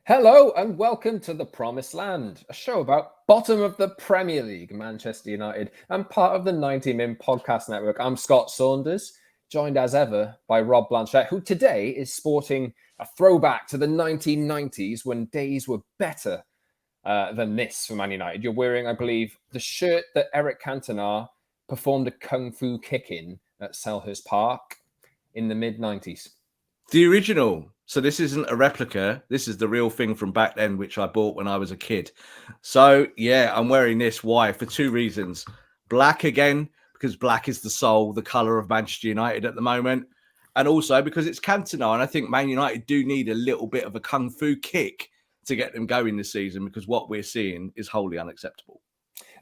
Hello and welcome to The Promised Land, a show about bottom of the Premier League, Manchester United, and part of the 90 Min podcast network. I'm Scott Saunders, joined as ever by Rob Blanchette, who today is sporting a throwback to the 1990s when days were better than this for Man United. You're wearing, I believe, the shirt that Erik Cantona performed a kung fu kick in at Selhurst Park in the mid-90s. The original. So this isn't a replica. This is the real thing from back then, which I bought when I was a kid. So, yeah, I'm wearing this. Why? For two reasons. Black again, because black is the soul, the colour of Manchester United at the moment. And also because it's Cantona. And I think Man United do need a little bit of a kung fu kick to get them going this season, because what we're seeing is wholly unacceptable.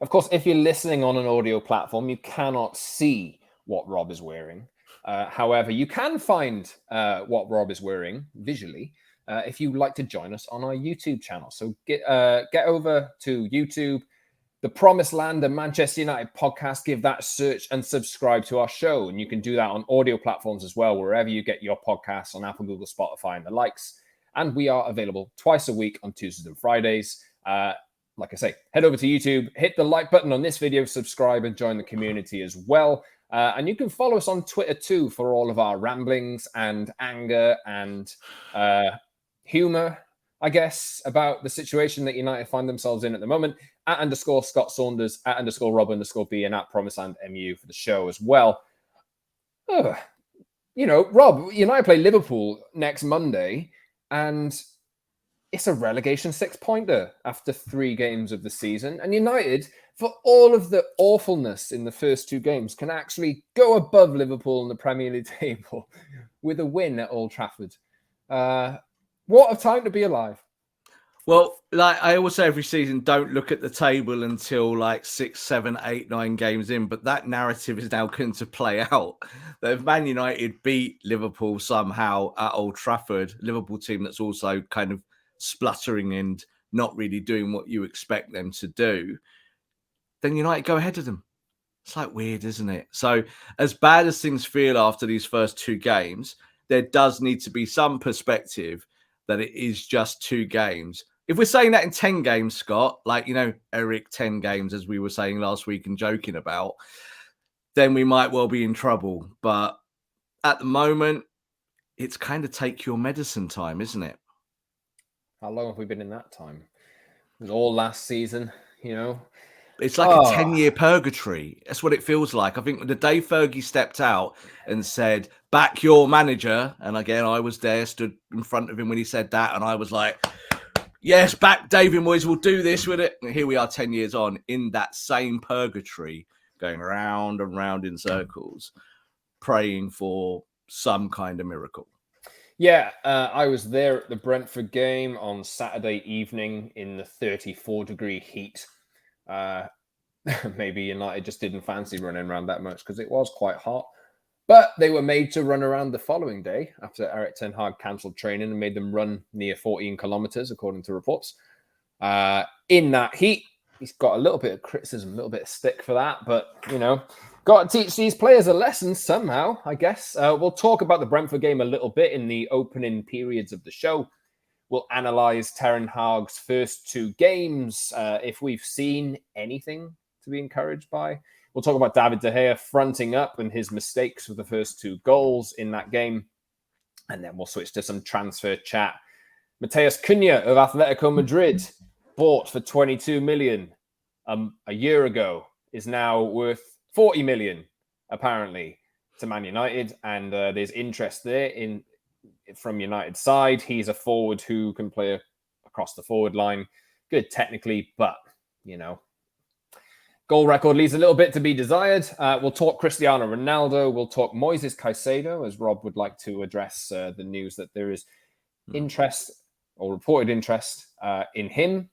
Of course, if you're listening on an audio platform, you cannot see what Rob is wearing. However, you can find what Rob is wearing visually if you'd like to join us on our YouTube channel. So get over to YouTube, The Promised Land, a Manchester United podcast. Give that a search and subscribe to our show. And you can do that on audio platforms as well, wherever you get your podcasts, on Apple, Google, Spotify, and the likes. And we are available twice a week on Tuesdays and Fridays. Like I say, head over to YouTube, hit the like button on this video, subscribe, and join the community as well. And you can follow us on Twitter too for all of our ramblings and anger and humor, I guess, about the situation that United find themselves in at the moment. @_ Scott Saunders, @_ Rob_B, and @PromiselandMU for the show as well. Rob, United play Liverpool next Monday, and it's a relegation 6-pointer after 3 games of the season. And United, for all of the awfulness in the first 2 games, can actually go above Liverpool in the Premier League table with a win at Old Trafford. What a time to be alive. Well, like I always say every season, don't look at the table until like 6, 7, 8, 9 games in. But that narrative is now going to play out. That if Man United beat Liverpool somehow at Old Trafford, Liverpool team that's also kind of spluttering and not really doing what you expect them to do, then United go ahead of them. It's like weird, isn't it? So as bad as things feel after these first 2 games, there does need to be some perspective that it is just 2 games. If we're saying that in 10 games, Scott, like, Erik, 10 games, as we were saying last week and joking about, then we might well be in trouble. But at the moment, it's kind of take your medicine time, isn't it? How long have we been in that time? It was all last season, It's like a 10-year purgatory. That's what it feels like. I think the day Fergie stepped out and said, "Back your manager," and again, I was there, stood in front of him when he said that, and I was like, yes, back David Moyes, we'll do this with it. And here we are 10 years on in that same purgatory, going round and round in circles, praying for some kind of miracle. Yeah, I was there at the Brentford game on Saturday evening in the 34-degree heat. Maybe United just didn't fancy running around that much because it was quite hot. But they were made to run around the following day after Erik Ten Hag cancelled training and made them run near 14 kilometres, according to reports. In that heat, he's got a little bit of criticism, a little bit of stick for that. But, got to teach these players a lesson somehow, I guess. We'll talk about the Brentford game a little bit in the opening periods of the show. We'll analyse Ten Hag's first 2 games, if we've seen anything to be encouraged by. We'll talk about David De Gea fronting up and his mistakes for the first 2 goals in that game. And then we'll switch to some transfer chat. Matheus Cunha of Atletico Madrid, bought for 22 million a year ago, is now worth 40 million, apparently, to Man United. And there's interest there from United's side. He's a forward who can play across the forward line. Good technically, but, goal record leaves a little bit to be desired. We'll talk Cristiano Ronaldo. We'll talk Moises Caicedo, as Rob would like to address the news that there is interest or reported interest in him.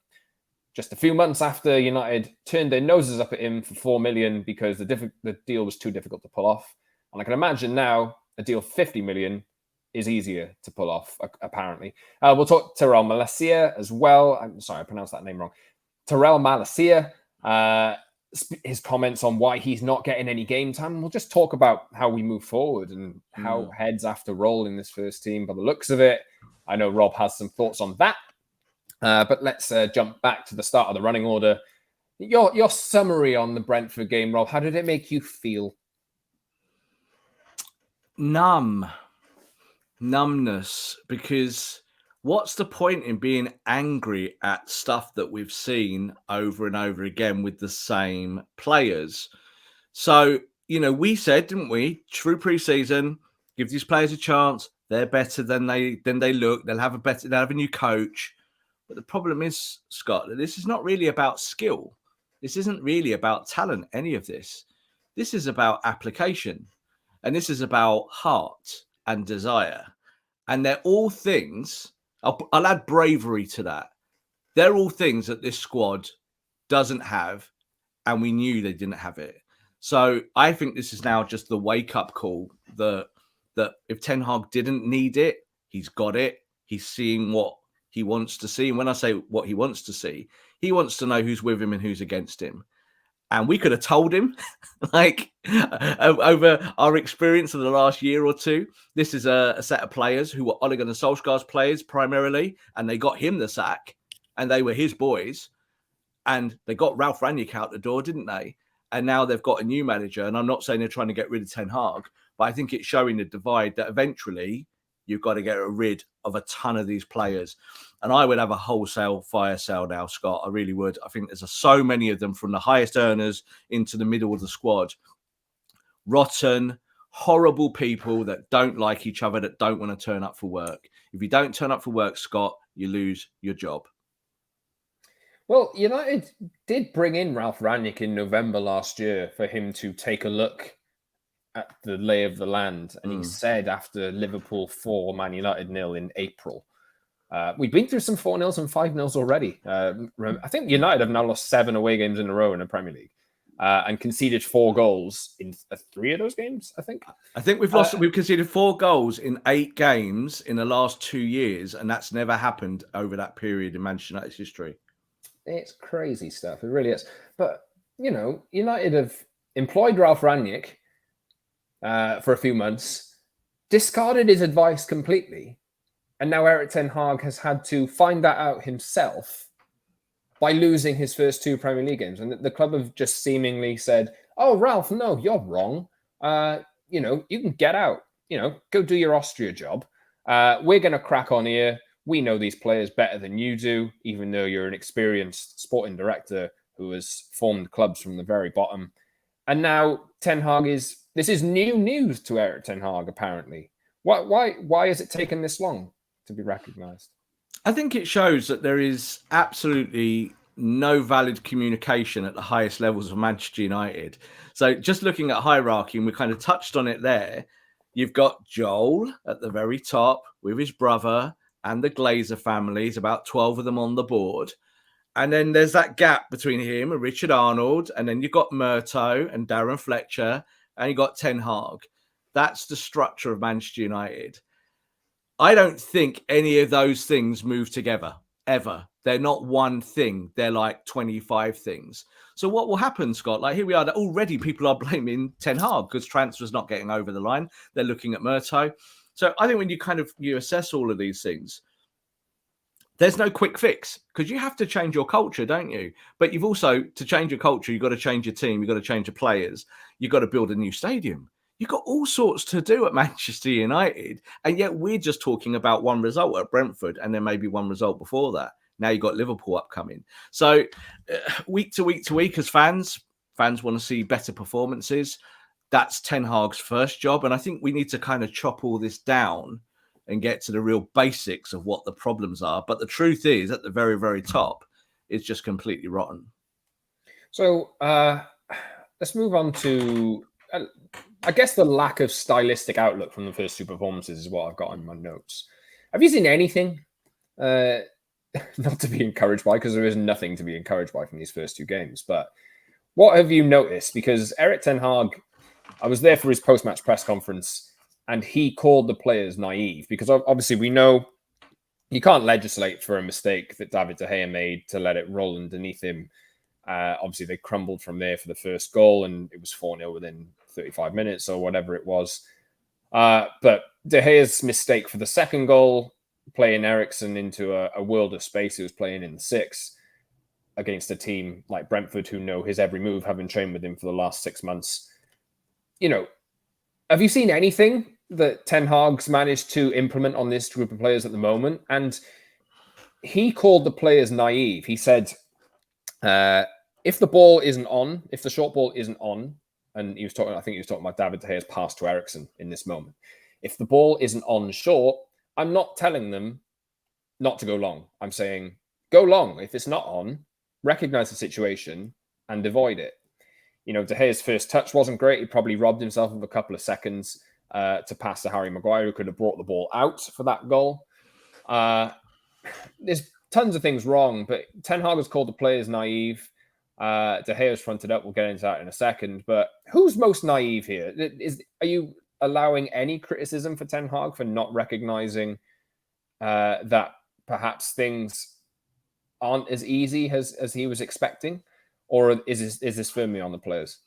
Just a few months after United turned their noses up at him for 4 million because the deal was too difficult to pull off. And I can imagine now a deal 50 million is easier to pull off, apparently. We'll talk Terrell Malacia as well. I'm sorry, I pronounced that name wrong. Terrell Malacia. His comments on why he's not getting any game time. We'll just talk about how we move forward and how heads have to roll in this first team by the looks of it. I know Rob has some thoughts on that. But let's jump back to the start of the running order. Your summary on the Brentford game, Rob, how did it make you feel? Numbness, because what's the point in being angry at stuff that we've seen over and over again with the same players? So, we said, didn't we, through pre-season, give these players a chance. They're better than they look. They'll have a new coach. But the problem is, Scott, that this is not really about skill. This isn't really about talent, any of this. This is about application. And this is about heart and desire. And they're all things, I'll add bravery to that. They're all things that this squad doesn't have, and we knew they didn't have it. So I think this is now just the wake-up call that if Ten Hag didn't need it, he's got it. He's seeing what he wants to see. And when I say what he wants to see, he wants to know who's with him and who's against him. And we could have told him, over our experience of the last year or two, this is a set of players who were Ole Gunnar Solskjaer's players primarily, and they got him the sack, and they were his boys. And they got Ralf Rangnick out the door, didn't they? And now they've got a new manager. And I'm not saying they're trying to get rid of Ten Hag, but I think it's showing the divide that eventually you've got to get rid of a ton of these players. And I would have a wholesale fire sale now, Scott. I really would. I think there's so many of them, from the highest earners into the middle of the squad. Rotten, horrible people that don't like each other, that don't want to turn up for work. If you don't turn up for work, Scott, you lose your job. Well, United did bring in Ralf Rangnick in November last year for him to take a look at the lay of the land. And he said after Liverpool 4, Man United 0 in April, we've been through some 4-0s and 5-0s already. I think United have now lost 7 away games in a row in the Premier League and conceded 4 goals in 3 of those games, I think. I think we've conceded 4 goals in 8 games in the last 2 years, and that's never happened over that period in Manchester United's history. It's crazy stuff. It really is. But, United have employed Ralf Rangnick for a few months, discarded his advice completely, and now Erik Ten Hag has had to find that out himself by losing his first 2 Premier League games. And the club have just seemingly said, "Oh, Ralf, no, you're wrong. You can get out. Go do your Austria job. We're going to crack on here. We know these players better than you do, even though you're an experienced sporting director who has formed clubs from the very bottom." And now Ten Hag this is new news to Erik Ten Hag, apparently. Why has it taken this long to be recognised? I think it shows that there is absolutely no valid communication at the highest levels of Manchester United. So just looking at hierarchy, and we kind of touched on it there, you've got Joel at the very top with his brother and the Glazer families, about 12 of them on the board. And then there's that gap between him and Richard Arnold. And then you've got Murto and Darren Fletcher, and you've got Ten Hag. That's the structure of Manchester United. I don't think any of those things move together, ever. They're not one thing. They're like 25 things. So what will happen, Scott? Like, here we are. That already people are blaming Ten Hag because transfer's not getting over the line. They're looking at Murto. So I think when you assess all of these things, there's no quick fix, because you have to change your culture, don't you? But you've also, to change your culture, you've got to change your team. You've got to change your players. You've got to build a new stadium. You've got all sorts to do at Manchester United. And yet we're just talking about one result at Brentford and then maybe one result before that. Now you've got Liverpool upcoming. So week to week as fans want to see better performances. That's Ten Hag's first job. And I think we need to kind of chop all this down and get to the real basics of what the problems are. But the truth is, at the very, very top, it's just completely rotten. So let's move on to, I guess, the lack of stylistic outlook from the first 2 performances is what I've got in my notes. Have you seen anything not to be encouraged by, because there is nothing to be encouraged by from these first 2 games, but what have you noticed? Because Erik Ten Hag, I was there for his post-match press conference, and he called the players naive, because obviously we know you can't legislate for a mistake that David De Gea made to let it roll underneath him. Obviously, they crumbled from there for the first goal, and it was 4-0 within 35 minutes or whatever it was. But De Gea's mistake for the second goal, playing Eriksen into a world of space. He was playing in the 6 against a team like Brentford who know his every move, having trained with him for the last 6 months. Have you seen anything that Ten Hag's managed to implement on this group of players at the moment? And he called the players naive. He said, if the ball isn't on, if the short ball isn't on, and I think he was talking about David De Gea's pass to Eriksen in this moment. If the ball isn't on short, I'm not telling them not to go long. I'm saying, go long. If it's not on, recognize the situation and avoid it. De Gea's first touch wasn't great. He probably robbed himself of a couple of seconds to pass to Harry Maguire, who could have brought the ball out for that goal. There's tons of things wrong, but Ten Hag has called the players naive. De Gea's fronted up. We'll get into that in a second. But who's most naive here? Are you allowing any criticism for Ten Hag for not recognizing that perhaps things aren't as easy as he was expecting? Or is this firmly on the players?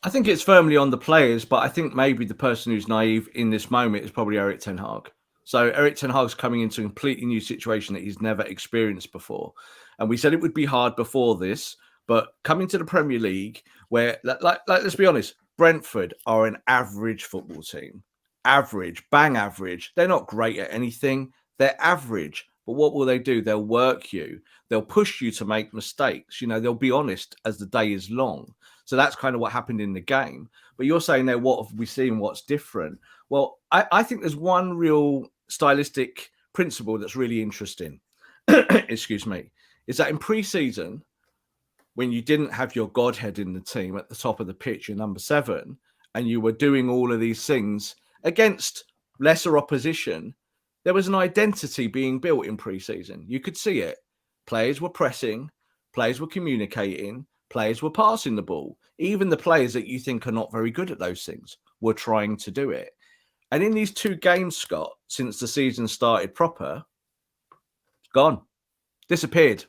I think it's firmly on the players, but I think maybe the person who's naive in this moment is probably Erik ten Hag. So Erik ten Hag's coming into a completely new situation that he's never experienced before. And we said it would be hard before this, but coming to the Premier League, where, let's be honest, Brentford are an average football team. Average, bang average. They're not great at anything. They're average. But what will they do? They'll work you. They'll push you to make mistakes. They'll be honest as the day is long. So that's kind of what happened in the game. But you're saying there, what have we seen? What's different? Well, I think there's one real stylistic principle that's really interesting. Excuse me. Is that in pre-season, when you didn't have your godhead in the team at the top of the pitch, your number 7, and you were doing all of these things against lesser opposition, there was an identity being built in pre-season. You could see it. Players were pressing, players were communicating, players were passing the ball. Even the players that you think are not very good at those things were trying to do it. And in these 2 games, Scott, since the season started proper, gone, disappeared,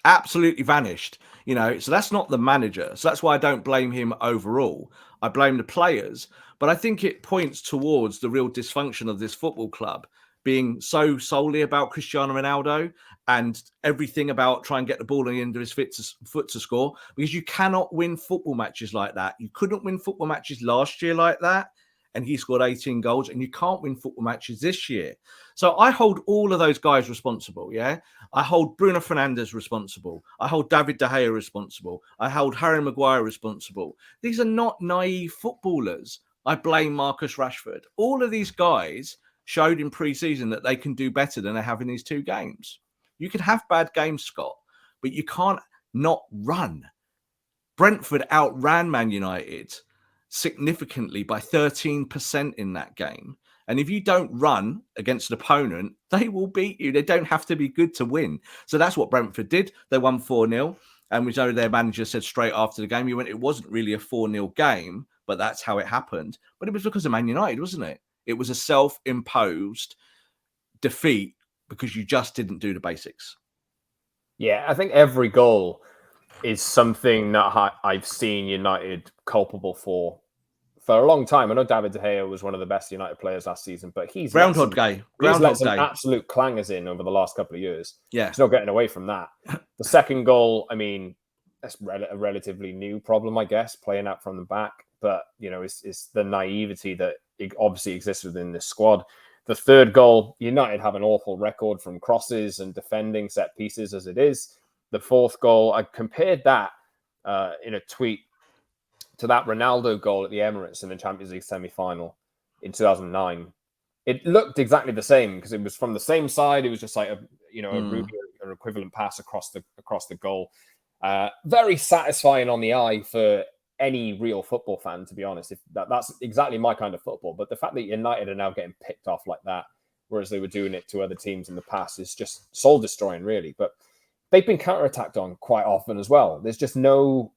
absolutely vanished. So that's not the manager. So that's why I don't blame him overall. I blame the players. But I think it points towards the real dysfunction of this football club being so solely about Cristiano Ronaldo and everything about trying to get the ball in the end of his foot to score, because you cannot win football matches like that. You couldn't win football matches last year like that, and he scored 18 goals, and you can't win football matches this year. So I hold all of those guys responsible, yeah? I hold Bruno Fernandes responsible. I hold David De Gea responsible. I hold Harry Maguire responsible. These are not naive footballers. I blame Marcus Rashford. All of these guys showed in pre-season that they can do better than they have in these 2 games. You can have bad games, Scott, but you can't not run. Brentford outran Man United significantly by 13% in that game. And if you don't run against an opponent, they will beat you. They don't have to be good to win. So that's what Brentford did. They won 4-0. And we know their manager said straight after the game, it wasn't really a 4-0 game, but that's how it happened. But it was because of Man United, wasn't it? It was a self-imposed defeat because you just didn't do the basics. Yeah, I think every goal is something that I've seen United culpable for a long time. I know David De Gea was one of the best United players last season, but he's let some absolute clangers in over the last couple of years. Yeah, he's not getting away from that. The second goal, that's a relatively new problem, I guess, playing out from the back. But it's the naivety that obviously exists within this squad. The third goal, United have an awful record from crosses and defending set pieces as it is. The fourth goal, I compared that in a tweet to that Ronaldo goal at the Emirates in the Champions League semi-final in 2009. It looked exactly the same because it was from the same side. It was just like an equivalent pass across the goal. Very satisfying on the eye for any real football fan, to be honest. If that's exactly my kind of football. But the fact that United are now getting picked off like that, whereas they were doing it to other teams in the past, is just soul destroying, really. But they've been counterattacked on quite often as well. There's just no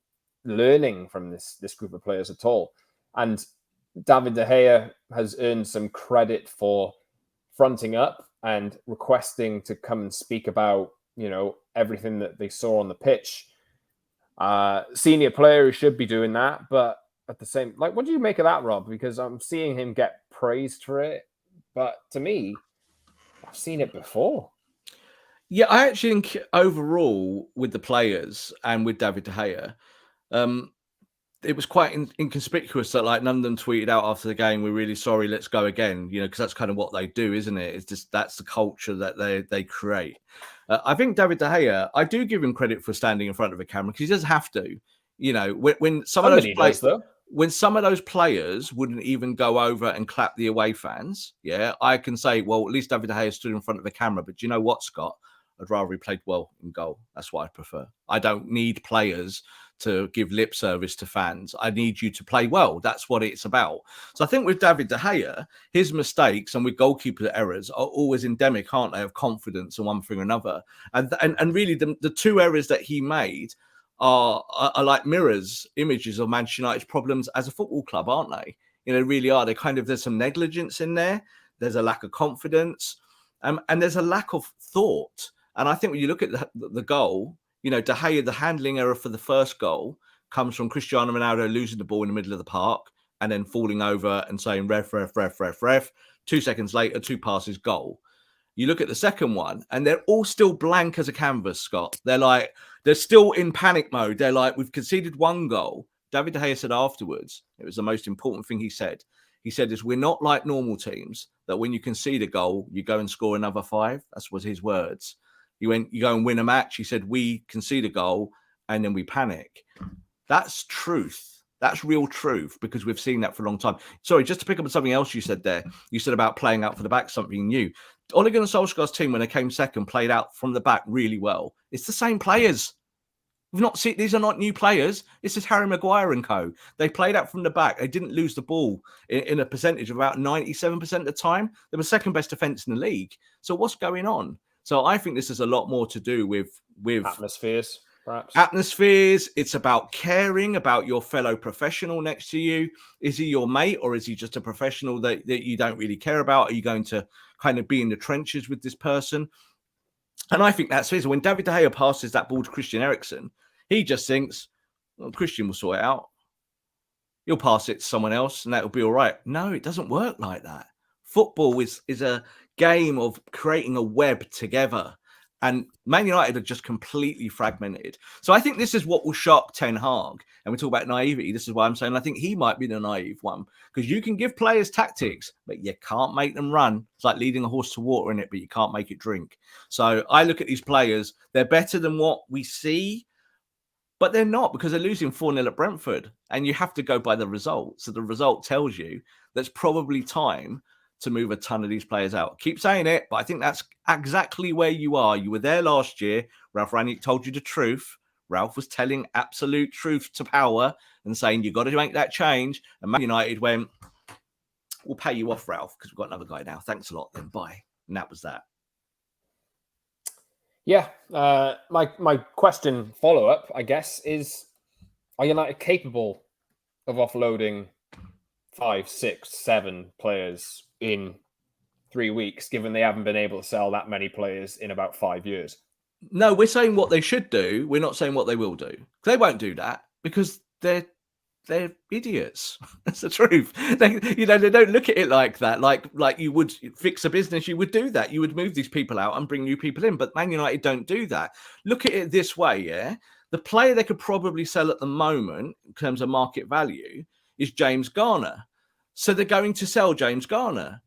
learning from this group of players at all. And David De Gea has earned some credit for fronting up and requesting to come and speak about, everything that they saw on the pitch. Senior player who should be doing that, but at the same, what do you make of that, Rob? Because I'm seeing him get praised for it, but to me, seen it before. Yeah, I actually think overall with the players and with David De Gea, it was quite inconspicuous that like none of them tweeted out after the game, "We're really sorry, let's go again." You know, because that's kind of what they do, isn't it? It's just that's the culture that they create. I think David De Gea, I do give him credit for standing in front of a camera because he does have to. You know, when some of those players, when some of those players wouldn't even go over and clap the away fans, yeah, I can say, well, at least David De Gea stood in front of a camera. But do you know what, Scott? I'd rather he played well in goal. That's what I prefer. I don't need players to give lip service to fans. I need you to play well. That's what it's about. So I think with David De Gea, his mistakes and with goalkeeper errors are always endemic, aren't they, of confidence and one thing or another. And really the two errors that he made are like mirrors, images of Manchester United's problems as a football club, aren't they? You know, really are. They kind of, there's some negligence in there. There's a lack of confidence, and there's a lack of thought. And I think when you look at the goal, you know, De Gea, the handling error for the first goal comes from Cristiano Ronaldo losing the ball in the middle of the park and then falling over and saying, ref, ref, ref, ref, ref. 2 seconds later, 2 passes, goal. You look at the second one and they're all still blank as a canvas, Scott. They're still in panic mode. They're like, we've conceded 1 goal. David De Gea said afterwards, it was the most important thing he said. He said, we're not like normal teams that when you concede a goal, you go and score another 5. That was his words. He went, you go and win a match. He said, we concede a goal and then we panic. That's truth. That's real truth because we've seen that for a long time. Sorry, just to pick up on something else you said there. You said about playing out for the back, something new. Ole Gunnar Solskjaer's team, when they came second, played out from the back really well. It's the same players. We've not seen, these are not new players. This is Harry Maguire and co. They played out from the back. They didn't lose the ball in a percentage of about 97% of the time. They were second best defense in the league. So what's going on? So I think this is a lot more to do with atmospheres, perhaps. Atmospheres. It's about caring about your fellow professional next to you. Is he your mate or is he just a professional that you don't really care about? Are you going to kind of be in the trenches with this person? And I think that's it. When David De Gea passes that ball to Christian Eriksen, he just thinks, well, Christian will sort it out. He'll pass it to someone else and that'll be all right. No, it doesn't work like that. Football is a game of creating a web together. And Man United are just completely fragmented. So I think this is what will shock Ten Hag. And we talk about naivety. This is why I'm saying I think he might be the naive one. Because you can give players tactics, but you can't make them run. It's like leading a horse to water in it, but you can't make it drink. So I look at these players. They're better than what we see. But they're not because they're losing 4-0 at Brentford. And you have to go by the result. So the result tells you that's probably time to move a ton of these players out. Keep saying it, but I think that's exactly where you are. You were there last year. Ralph Rangnick told you the truth. Ralph was telling absolute truth to power and saying, you've got to make that change. And Man United went, we'll pay you off, Ralph, because we've got another guy now. Thanks a lot, then bye. And that was that. Yeah. My question follow-up, I guess, is, are United capable of offloading 5, 6, 7 players in 3 weeks, given they haven't been able to sell that many players in about 5 years? No, we're saying what they should do. We're not saying what they will do. They won't do that because they're idiots. That's the truth. They don't look at it like that. Like you would fix a business, you would do that. You would move these people out and bring new people in. But Man United don't do that. Look at it this way, yeah. The player they could probably sell at the moment in terms of market value is James Garner. So they're going to sell James Garner.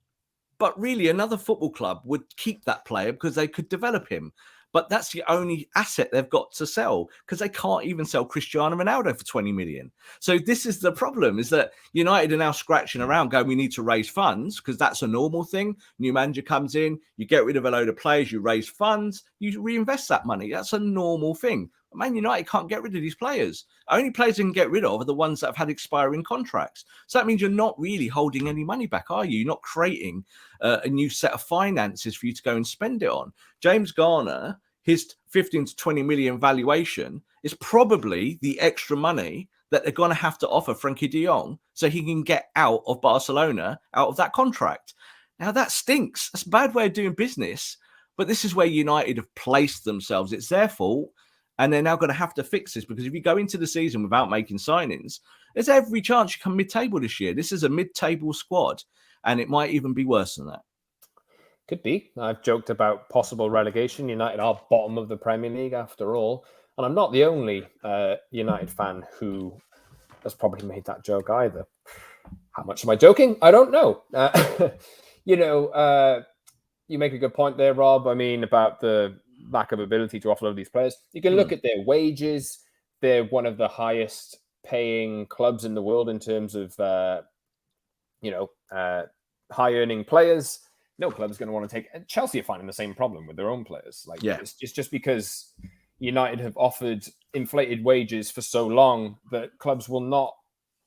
But really, another football club would keep that player because they could develop him. But that's the only asset they've got to sell because they can't even sell Cristiano Ronaldo for 20 million. So this is the problem, is that United are now scratching around going, we need to raise funds because that's a normal thing. New manager comes in, you get rid of a load of players, you raise funds, you reinvest that money. That's a normal thing. Man United can't get rid of these players. Only players they can get rid of are the ones that have had expiring contracts. So that means you're not really holding any money back, are you? You're not creating a new set of finances for you to go and spend it on. James Garner, his 15 to 20 million valuation is probably the extra money that they're going to have to offer Frankie de Jong so he can get out of Barcelona, out of that contract. Now that stinks. That's a bad way of doing business. But this is where United have placed themselves. It's their fault. And they're now going to have to fix this because if you go into the season without making signings, there's every chance you come mid-table this year. This is a mid-table squad, and it might even be worse than that. Could be. I've joked about possible relegation. United are bottom of the Premier League after all. And I'm not the only United fan who has probably made that joke either. How much am I joking? I don't know. You make a good point there, Rob. I mean, about the lack of ability to offload these players. You can look at their wages. They're one of the highest paying clubs in the world in terms of, high earning players. No club's going to want to take. And Chelsea are finding the same problem with their own players. It's just because United have offered inflated wages for so long that clubs will not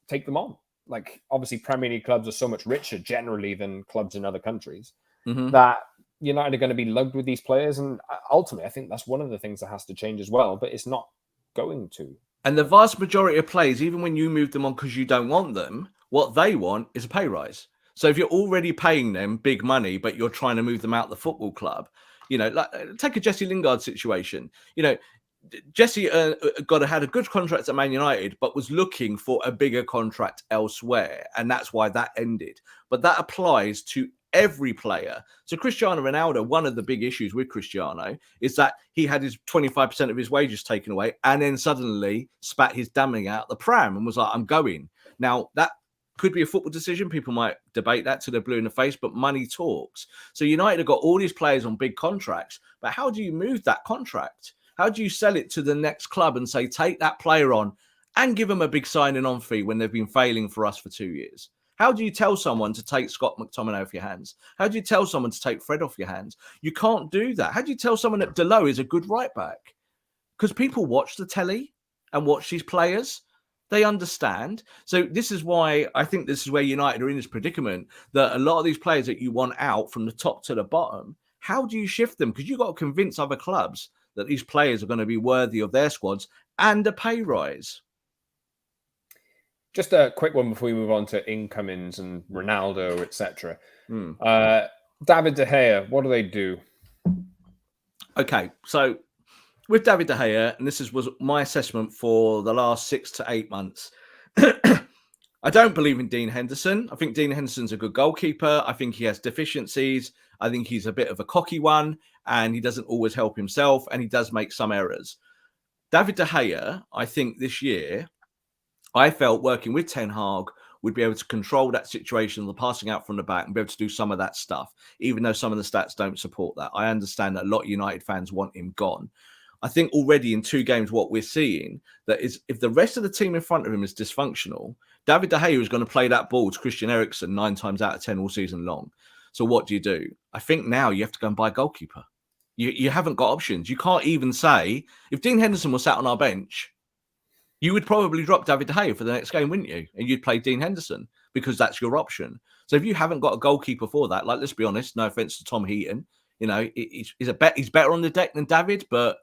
take them on. Like, obviously, Premier League clubs are so much richer generally than clubs in other countries that United are going to be lugged with these players. And ultimately, I think that's one of the things that has to change as well, but it's not going to. And the vast majority of players, even when you move them on because you don't want them, what they want is a pay rise. So if you're already paying them big money, but you're trying to move them out the football club, like take a Jesse Lingard situation. Jesse had a good contract at Man United, but was looking for a bigger contract elsewhere. And that's why that ended. But that applies to every player. So Cristiano Ronaldo, one of the big issues with Cristiano is that he had his 25% of his wages taken away and then suddenly spat his damning out the pram and was like, I'm going. Now, that could be a football decision. People might debate that till they're blue in the face, but money talks. So United have got all these players on big contracts, but how do you move that contract? How do you sell it to the next club and say, take that player on and give them a big signing on fee when they've been failing for us for 2 years? How do you tell someone to take Scott McTominay off your hands? How do you tell someone to take Fred off your hands? You can't do that. How do you tell someone that Delo is a good right back? Because people watch the telly and watch these players. They understand. So this is why I think this is where United are in this predicament, that a lot of these players that you want out from the top to the bottom, how do you shift them? Because you've got to convince other clubs that these players are going to be worthy of their squads and a pay rise. Just a quick one before we move on to incomings and Ronaldo, etc. David De Gea, what do they do? Okay, so with David De Gea, and this was my assessment for the last 6 to 8 months, I don't believe in Dean Henderson. I think Dean Henderson's a good goalkeeper. I think he has deficiencies. I think he's a bit of a cocky one, and he doesn't always help himself, and he does make some errors. David De Gea, I think this year, I felt working with Ten Hag would be able to control that situation, the passing out from the back, and be able to do some of that stuff, even though some of the stats don't support that. I understand that a lot of United fans want him gone. I think already in 2 games, what we're seeing that is if the rest of the team in front of him is dysfunctional, David De Gea is going to play that ball to Christian Eriksen 9 times out of 10 all season long. So what do? I think now you have to go and buy a goalkeeper. You haven't got options. You can't even say, if Dean Henderson was sat on our bench, you would probably drop David De Gea for the next game, wouldn't you? And you'd play Dean Henderson because that's your option. So if you haven't got a goalkeeper for that, like, let's be honest, no offense to Tom Heaton, he's better on the deck than David, but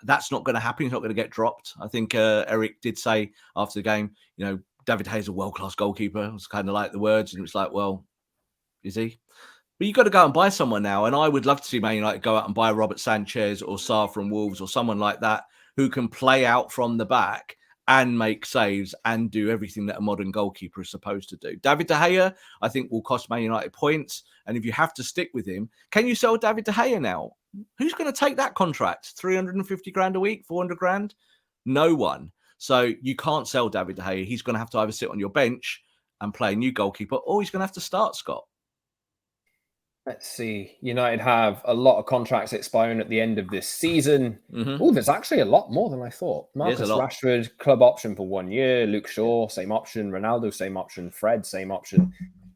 that's not going to happen. He's not going to get dropped. I think Erik did say after the game, David De Gea is a world-class goalkeeper. It was kind of like the words, and it was like, well, is he? But you've got to go and buy someone now. And I would love to see Man United go out and buy Robert Sanchez or Sarr from Wolves or someone like that who can play out from the back and make saves and do everything that a modern goalkeeper is supposed to do. David De Gea, I think, will cost Man United points. And if you have to stick with him, can you sell David De Gea now? Who's going to take that contract? 350 grand a week, 400 grand? No one. So you can't sell David De Gea. He's going to have to either sit on your bench and play a new goalkeeper, or he's going to have to start, Scott. Let's see. United have a lot of contracts expiring at the end of this season. Oh, there's actually a lot more than I thought. Marcus Rashford, club option for 1 year. Luke Shaw, same option. Ronaldo, same option. Fred, same option.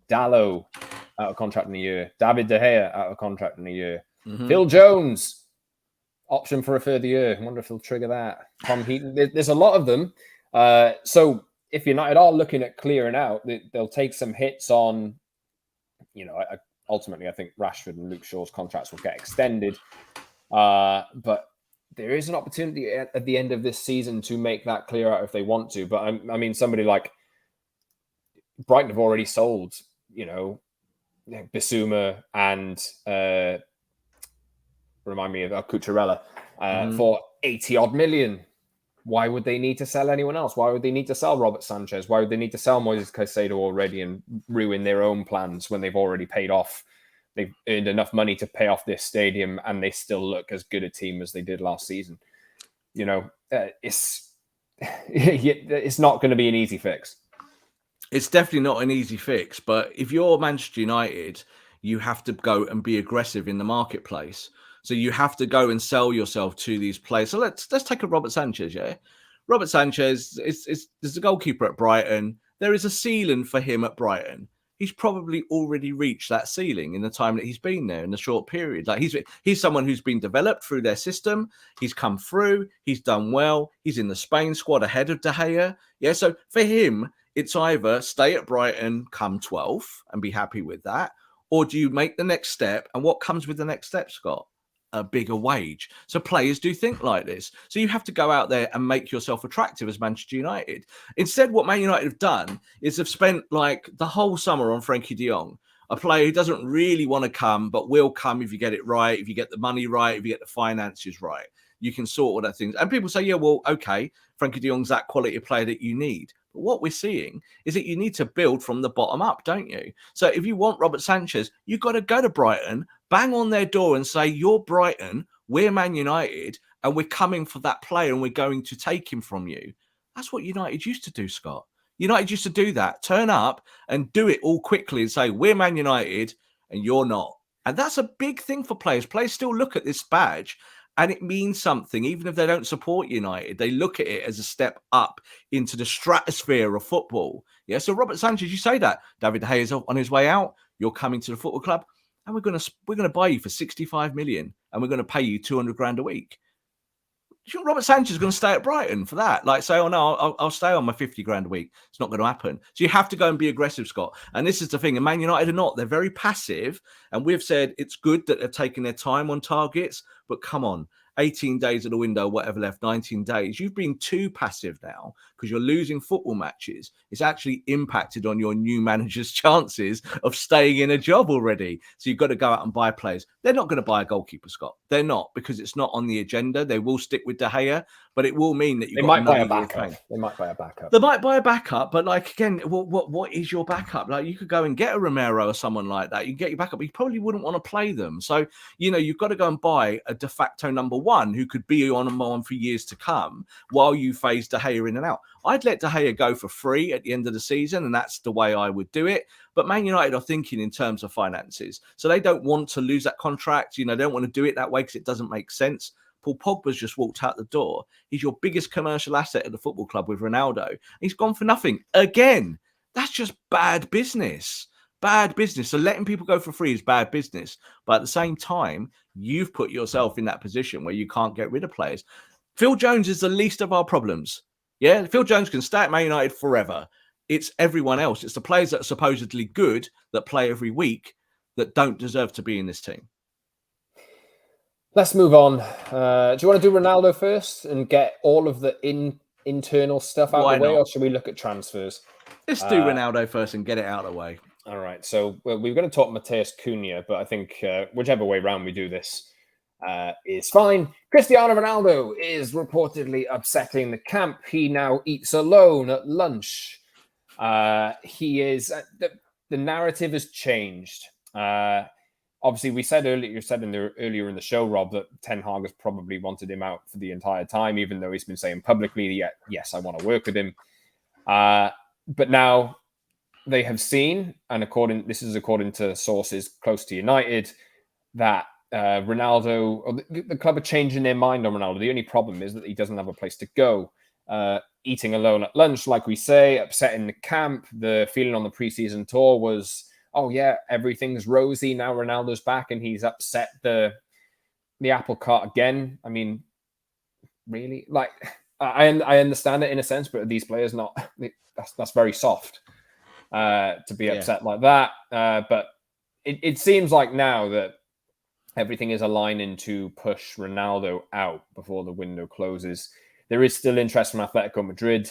Dalot, out of contract in a year. David De Gea, out of contract in a year. Phil Jones, option for a further year. I wonder if he'll trigger that. Tom Heaton. There's a lot of them. So if United are looking at clearing out, they'll take some hits on, ultimately, I think Rashford and Luke Shaw's contracts will get extended. But there is an opportunity at the end of this season to make that clear out if they want to. But I mean, somebody like Brighton have already sold, Bissouma and remind me of Cucurella for 80-odd million. Why would they need to sell anyone else? Why would they need to sell Robert Sanchez? Why would they need to sell Moises Caicedo already and ruin their own plans when they've already paid off they've earned enough money to pay off this stadium, and they still look as good a team as they did last season. It's not going to be an easy fix. It's definitely not an easy fix, but if you're Manchester United, you have to go and be aggressive in the marketplace. So you have to go and sell yourself to these players. So let's take a Robert Sanchez, yeah? Robert Sanchez is the goalkeeper at Brighton. There is a ceiling for him at Brighton. He's probably already reached that ceiling in the time that he's been there, in the short period. Like he's someone who's been developed through their system. He's come through. He's done well. He's in the Spain squad ahead of De Gea. Yeah, so for him, it's either stay at Brighton, come 12th and be happy with that, or do you make the next step? And what comes with the next step, Scott? A bigger wage. So players do think like this. So you have to go out there and make yourself attractive as Manchester United. Instead, what Man United have done is have spent like the whole summer on Frankie de Jong, a player who doesn't really want to come, but will come if you get it right, if you get the money right, if you get the finances right. You can sort all that things. And people say, yeah, well, okay, Frankie de Jong's that quality of player that you need. But what we're seeing is that you need to build from the bottom up, don't you? So if you want Robert Sanchez, you've got to go to Brighton, bang on their door and say, you're Brighton, we're Man United, and we're coming for that player and we're going to take him from you. That's what United used to do, Scott. United used to do that, turn up and do it all quickly and say, we're Man United and you're not. And that's a big thing for players. Players still look at this badge and it means something, even if they don't support United. They look at it as a step up into the stratosphere of football. Yeah, so Robert Sanchez, you say that. David De Gea is on his way out. You're coming to the football club, and we're going to buy you for 65 million, and we're going to pay you 200 grand a week. Do you think Robert Sanchez is going to stay at Brighton for that? Like say, oh no, I'll stay on my 50 grand a week. It's not going to happen. So you have to go and be aggressive, Scott. And this is the thing. And Man United are not. They're very passive. And we've said it's good that they're taking their time on targets. But come on, 18 days of the window, whatever left, 19 days. You've been too passive now because you're losing football matches. It's actually impacted on your new manager's chances of staying in a job already. So you've got to go out and buy players. They're not going to buy a goalkeeper, Scott. They're not, because it's not on the agenda. They will stick with De Gea, but it will mean that they might buy a backup. They might buy a backup. They might buy a backup, but like again, what is your backup? Like you could go and get a Romero or someone like that. You can get your backup, but you probably wouldn't want to play them. So you've got to go and buy a de facto number one who could be on for years to come while you phase De Gea in and out. I'd let De Gea go for free at the end of the season, and that's the way I would do it. But Man United are thinking in terms of finances, so they don't want to lose that contract. They don't want to do it that way because it doesn't make sense. Paul Pogba's just walked out the door. He's your biggest commercial asset at the football club with Ronaldo. He's gone for nothing again. That's just bad business. Bad business. So letting people go for free is bad business. But at the same time, you've put yourself in that position where you can't get rid of players. Phil Jones is the least of our problems. Yeah, Phil Jones can stay at Man United forever. It's everyone else. It's the players that are supposedly good that play every week that don't deserve to be in this team. Let's move on. Do you want to do Ronaldo first and get all of the internal stuff out of the way, or should we look at transfers? Let's do Ronaldo first and get it out of the way. All right. So we're going to talk Matheus Cunha, but I think whichever way round we do this is fine. Cristiano Ronaldo is reportedly upsetting the camp. He now eats alone at lunch. He is the narrative has changed. Obviously, we said earlier, earlier in the show, Rob, that Ten Hag has probably wanted him out for the entire time, even though he's been saying publicly, yes, I want to work with him. But now they have seen, and this is according to sources close to United, that Ronaldo, or the club are changing their mind on Ronaldo. The only problem is that he doesn't have a place to go. Eating alone at lunch, like we say, upsetting the camp. The feeling on the preseason tour was, oh yeah, everything's rosy. Now Ronaldo's back and he's upset the apple cart again. I mean, really? Like, I understand it in a sense, but these players that's very soft to be upset like that. But it seems like now that everything is aligning to push Ronaldo out before the window closes. There is still interest from Atletico Madrid.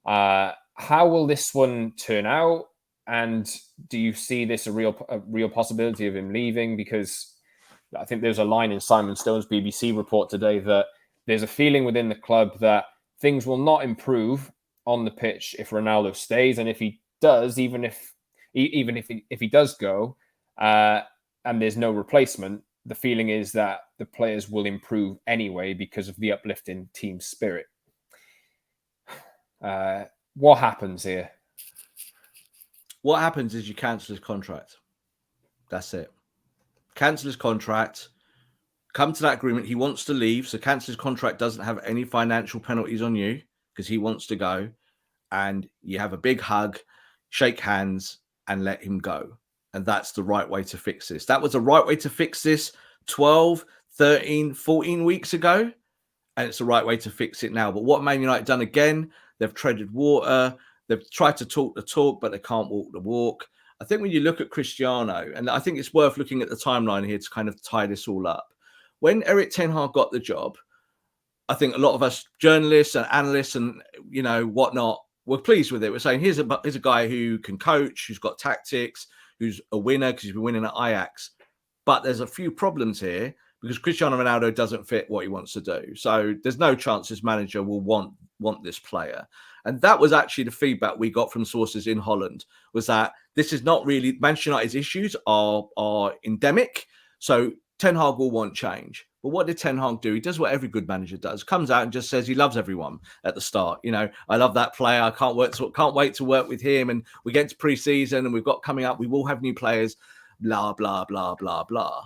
How will this one turn out? And do you see this a real possibility of him leaving? Because I think there's a line in Simon Stone's BBC report today that there's a feeling within the club that things will not improve on the pitch if Ronaldo stays, and if he does, even if he does go, and there's no replacement, the feeling is that the players will improve anyway because of the uplift in team spirit. What happens here? What happens is you cancel his contract. That's it. Cancel his contract. Come to that agreement. He wants to leave, so cancel his contract. Doesn't have any financial penalties on you because he wants to go. And you have a big hug, shake hands, and let him go. And that's the right way to fix this. That was the right way to fix this 12, 13, 14 weeks ago. And it's the right way to fix it now. But what Man United done again, they've treaded water. They've tried to talk the talk, but they can't walk the walk. I think when you look at Cristiano, and I think it's worth looking at the timeline here to kind of tie this all up. When Erik ten Hag got the job, I think a lot of us journalists and analysts and, whatnot, were pleased with it. We're saying, here's a guy who can coach, who's got tactics, who's a winner because he's been winning at Ajax. But there's a few problems here because Cristiano Ronaldo doesn't fit what he wants to do. So there's no chance his manager will want this player. And that was actually the feedback we got from sources in Holland, was that this is not really, Manchester United's issues are endemic. So Ten Hag will want change. But what did Ten Hag do? He does what every good manager does. Comes out and just says he loves everyone at the start. I love that player. I can't wait to work with him. And we get to pre-season and we've got coming up. We will have new players. Blah, blah, blah, blah, blah.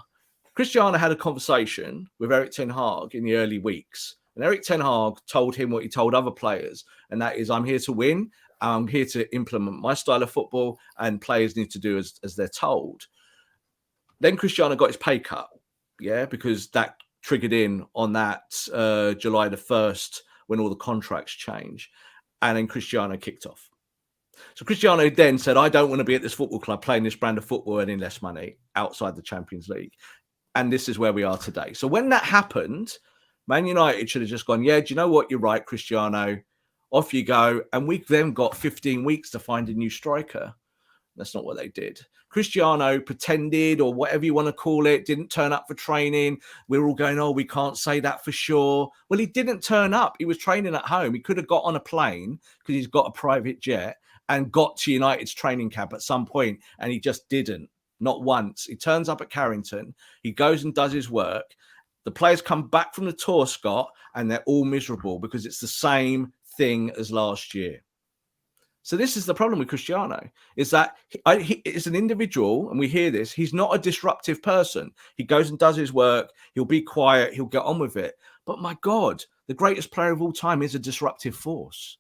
Cristiano had a conversation with Erik ten Hag in the early weeks. And Erik ten Hag told him what he told other players. And that is, I'm here to win. I'm here to implement my style of football. And players need to do as they're told. Then Cristiano got his pay cut. Yeah, because that triggered in on that July the 1st when all the contracts change. And then Cristiano kicked off. So Cristiano then said, I don't want to be at this football club playing this brand of football, earning less money outside the Champions League. And this is where we are today. So when that happened, Man United should have just gone, yeah, do you know what? You're right, Cristiano. Off you go. And we then got 15 weeks to find a new striker. That's not what they did. Cristiano pretended, or whatever you want to call it, didn't turn up for training. We're all going, oh, we can't say that for sure. Well, he didn't turn up. He was training at home. He could have got on a plane because he's got a private jet and got to United's training camp at some point, and he just didn't. Not once. He turns up at Carrington. He goes and does his work. The players come back from the tour, Scott, and they're all miserable because it's the same thing as last year. So this is the problem with Cristiano, is that he is an individual, and we hear this, he's not a disruptive person. He goes and does his work. He'll be quiet. He'll get on with it. But my God, the greatest player of all time is a disruptive force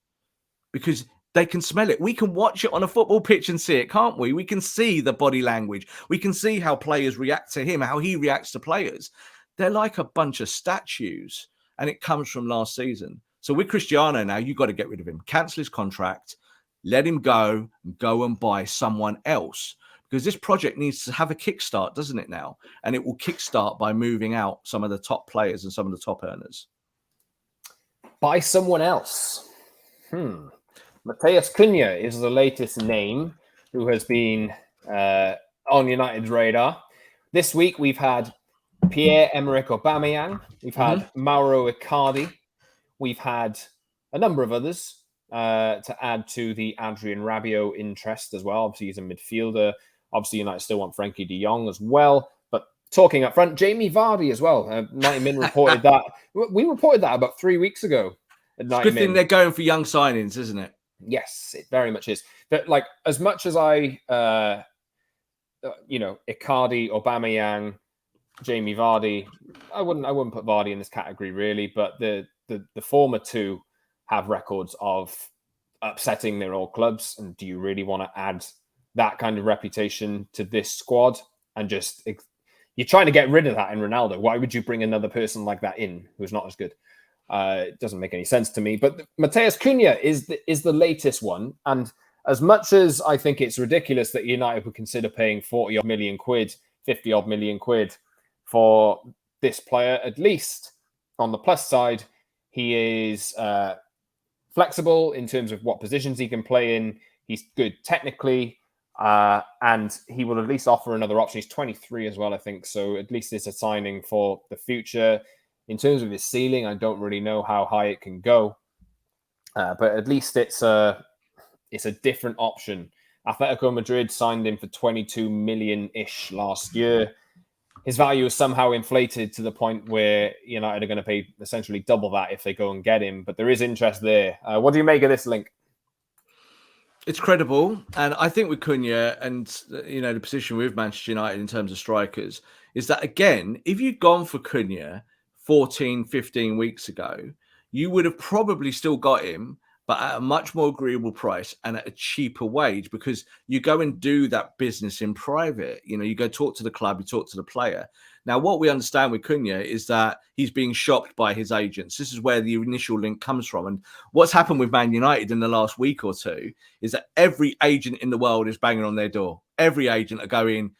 because they can smell it. We can watch it on a football pitch and see it, can't we? We can see the body language. We can see how players react to him, how he reacts to players. They're like a bunch of statues, and it comes from last season. So with Cristiano now, you've got to get rid of him. Cancel his contract. Let him go and buy someone else, because this project needs to have a kickstart, doesn't it now? And it will kickstart by moving out some of the top players and some of the top earners. Buy someone else. Matheus Cunha is the latest name who has been on United's radar. This week, we've had Pierre-Emerick Aubameyang. We've had Mauro Icardi. We've had a number of others. To add to the Adrian Rabiot interest as well. Obviously, he's a midfielder. Obviously, United still want Frankie de Jong as well. But talking up front, Jamie Vardy as well. 90 Min reported that. We reported that about 3 weeks ago. It's a good thing they're going for young signings, isn't it? Yes, it very much is. But like, as much as I, Icardi, Aubameyang, Jamie Vardy, I wouldn't put Vardy in this category really. But the former two have records of upsetting their old clubs. And do you really want to add that kind of reputation to this squad? And you're trying to get rid of that in Ronaldo. Why would you bring another person like that in who's not as good? It doesn't make any sense to me. But Matheus Cunha is the latest one. And as much as I think it's ridiculous that United would consider paying 40-odd million quid, 50-odd million quid for this player, at least on the plus side, he is flexible in terms of what positions he can play in. He's good technically, and he will at least offer another option. He's 23 as well, I think. So at least it's a signing for the future. In terms of his ceiling, I don't really know how high it can go, but at least it's a different option. Atletico Madrid signed him for 22 million-ish last year. his value is somehow inflated to the point where United are going to pay essentially double that if they go and get him. But there is interest there. What do you make of this link? It's credible. And I think with Cunha and, the position with Manchester United in terms of strikers is that, again, if you'd gone for Cunha 14, 15 weeks ago, you would have probably still got him, but at a much more agreeable price and at a cheaper wage, because you go and do that business in private. You go talk to the club, you talk to the player. Now, what we understand with Cunha is that he's being shopped by his agents. This is where the initial link comes from. And what's happened with Man United in the last week or two is that every agent in the world is banging on their door. Every agent are going,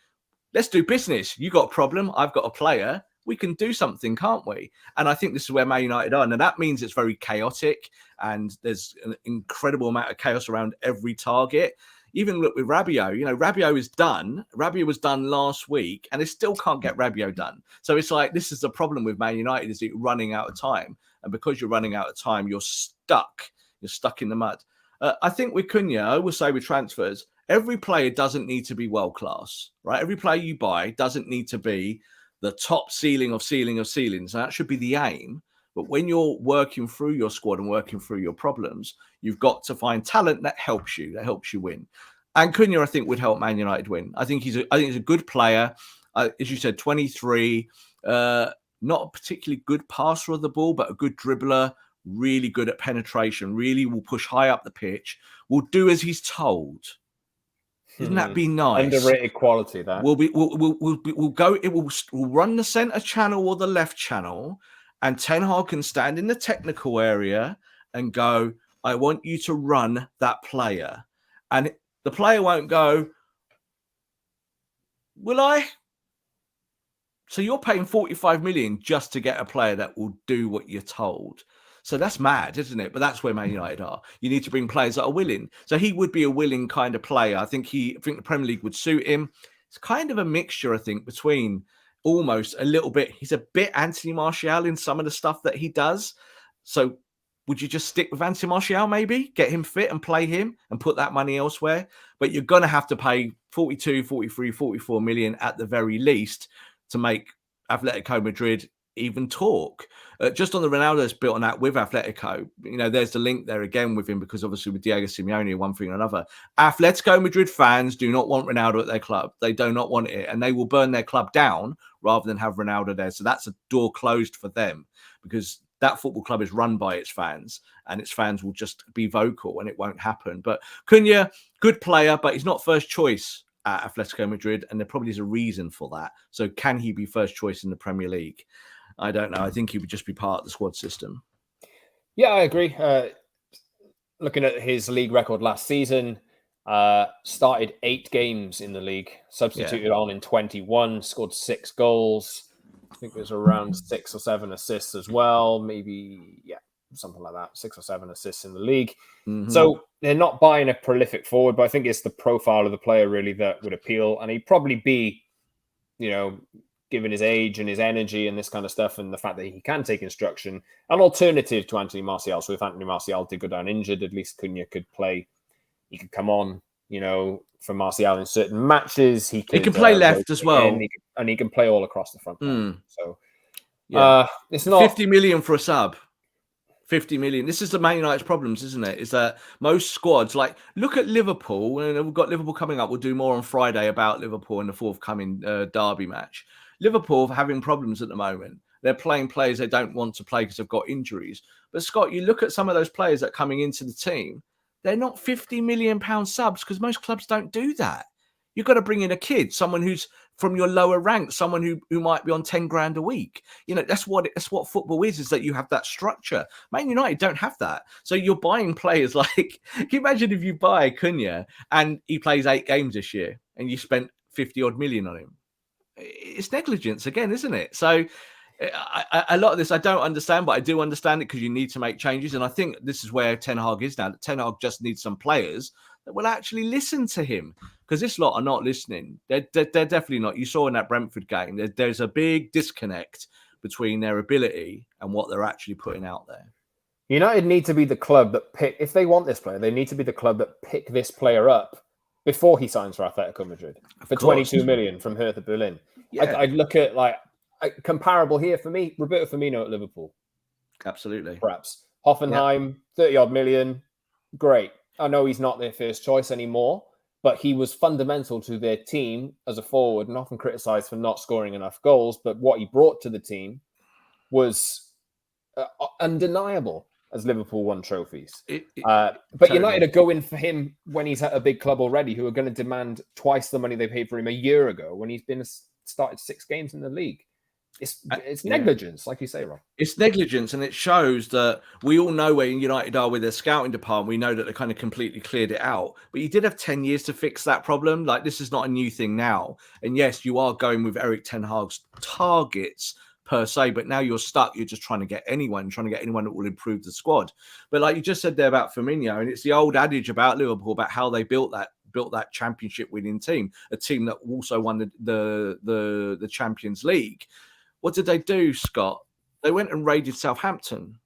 let's do business. You got a problem, I've got a player. We can do something, can't we? And I think this is where Man United are. And that means it's very chaotic and there's an incredible amount of chaos around every target. Even look with Rabiot, Rabiot is done. Rabiot was done last week and they still can't get Rabiot done. So it's like, this is the problem with Man United, is it running out of time. And because you're running out of time, you're stuck. You're stuck in the mud. I think with Cunha, I will say with transfers, every player doesn't need to be world-class, right? Every player you buy doesn't need to be the top ceiling of ceilings. That should be the aim. But when you're working through your squad and working through your problems, you've got to find talent that helps you win. And Cunha, I think, would help Man United win. I think he's a good player. As you said, 23, not a particularly good passer of the ball, but a good dribbler, really good at penetration, really will push high up the pitch, will do as he's told. Wouldn't that be nice? Underrated quality, that. We'll run the centre channel or the left channel, and Ten Hag can stand in the technical area and go, I want you to run that player. And the player won't go, will I? So you're paying 45 million just to get a player that will do what you're told. So that's mad, isn't it? But that's where Man United are. You need to bring players that are willing. So he would be a willing kind of player. I think the Premier League would suit him. It's kind of a mixture, I think, between almost a little bit. He's a bit Anthony Martial in some of the stuff that he does. So would you just stick with Anthony Martial, maybe get him fit and play him and put that money elsewhere? But you're going to have to pay 42, 43, 44 million at the very least to make Atletico Madrid even talk. Just on the Ronaldo's built on that with Atletico, there's the link there again with him, because obviously with Diego Simeone, one thing or another, Atletico Madrid fans do not want Ronaldo at their club. They do not want it, and they will burn their club down rather than have Ronaldo there. So that's a door closed for them, because that football club is run by its fans, and its fans will just be vocal, and it won't happen. But Cunha, good player, but he's not first choice at Atletico Madrid, and there probably is a reason for that. So can he be first choice in the Premier League? I don't know. I think he would just be part of the squad system. Yeah, I agree. Looking at his league record last season, started 8 games in the league, substituted on in 21, scored 6 goals. I think there's around 6 or 7 assists as well. Maybe, something like that. 6 or 7 assists in the league. Mm-hmm. So they're not buying a prolific forward, but I think it's the profile of the player really that would appeal. And he'd probably be, given his age and his energy and this kind of stuff, and the fact that he can take instruction, an alternative to Anthony Martial. So if Anthony Martial did go down injured, at least Cunha could play. He could come on, for Martial in certain matches. He can play left as well. And he can play all across the front. So it's not 50 million for a sub. 50 million. This is the Man United's problems, isn't it? Is that most squads, like, look at Liverpool, and we've got Liverpool coming up. We'll do more on Friday about Liverpool in the forthcoming derby match. Liverpool are having problems at the moment. They're playing players they don't want to play because they've got injuries. But Scott, you look at some of those players that are coming into the team, they're not 50 million pound subs, because most clubs don't do that. You've got to bring in a kid, someone who's from your lower rank, someone who might be on 10 grand a week. That's what football is that you have that structure. Man United don't have that. So you're buying players like, can you imagine if you buy Cunha and he plays 8 games this year and you spent 50 odd million on him? It's negligence again, isn't it? So a lot of this I don't understand, but I do understand it because you need to make changes. And I think this is where Ten Hag is now. Ten Hag just needs some players that will actually listen to him, because this lot are not listening. They're definitely not. You saw in that Brentford game, there's a big disconnect between their ability and what they're actually putting out there. United need to be the club that pick, if they want this player, they need to be the club that pick this player up before he signs for Atletico Madrid for 22 million from Hertha Berlin. Yeah, I'd look at comparable here for me, Roberto Firmino at Liverpool. absolutely. Perhaps Hoffenheim, 30 odd million. Great. I know he's not their first choice anymore, but he was fundamental to their team as a forward and often criticized for not scoring enough goals. But what he brought to the team was undeniable as Liverpool won trophies. But totally. United are going for him when he's at a big club already, who are going to demand twice the money they paid for him a year ago when he's been started 6 games in the league. It's negligence, like you say, Rob. It's negligence, and it shows that we all know where United are with their scouting department. We know that they kind of completely cleared it out. But you did have 10 years to fix that problem. Like, this is not a new thing now. And yes, you are going with Erik ten Hag's targets per se, but now you're stuck. You're just trying to get anyone that will improve the squad. But like you just said there about Firmino, and it's the old adage about Liverpool about how they built that championship winning team, a team that also won the Champions League. What did they do, Scott? They went and raided Southampton.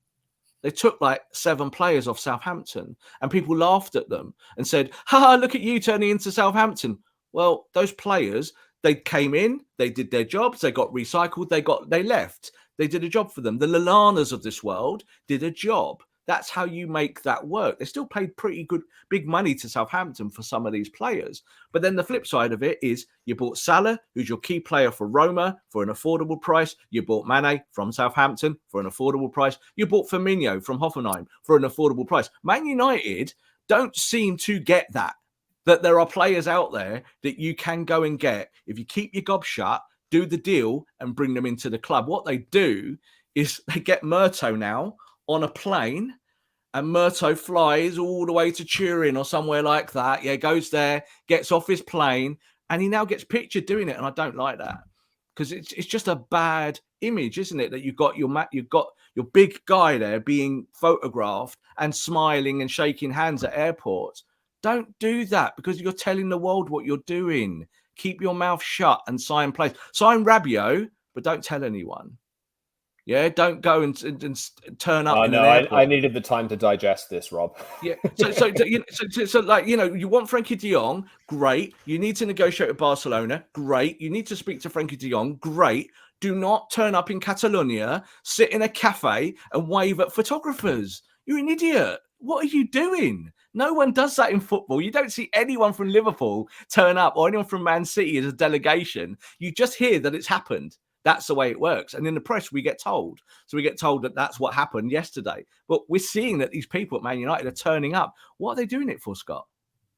They took like 7 players off Southampton, and people laughed at them and said, "Ha, look at you turning into Southampton." Well, those players, they came in, they did their jobs, they got recycled, they left. They did a job for them. The Lallanas of this world did a job. That's how you make that work. They still paid pretty good, big money to Southampton for some of these players. But then the flip side of it is you bought Salah, who's your key player for Roma, for an affordable price. You bought Mane from Southampton for an affordable price. You bought Firmino from Hoffenheim for an affordable price. Man United don't seem to get that there are players out there that you can go and get if you keep your gob shut, do the deal, and bring them into the club. What they do is they get Murto now on a plane, and Murto flies all the way to Turin or somewhere like that. Yeah, goes there, gets off his plane, and he now gets pictured doing it. And I don't like that, because it's just a bad image, isn't it? That you've got your big guy there being photographed and smiling and shaking hands at airports. Don't do that, because you're telling the world what you're doing. Keep your mouth shut and sign players. Sign Rabiot, but don't tell anyone. Yeah, don't go and turn up in an airport. I needed the time to digest this, Rob. Yeah, so like, you want Frankie de Jong, great. You need to negotiate with Barcelona, great. You need to speak to Frankie de Jong, great. Do not turn up in Catalonia, sit in a cafe and wave at photographers. You're an idiot. What are you doing? No one does that in football. You don't see anyone from Liverpool turn up or anyone from Man City as a delegation. You just hear that it's happened. That's the way it works. And in the press, we get told. So we get told that that's what happened yesterday. But we're seeing that these people at Man United are turning up. What are they doing it for, Scott?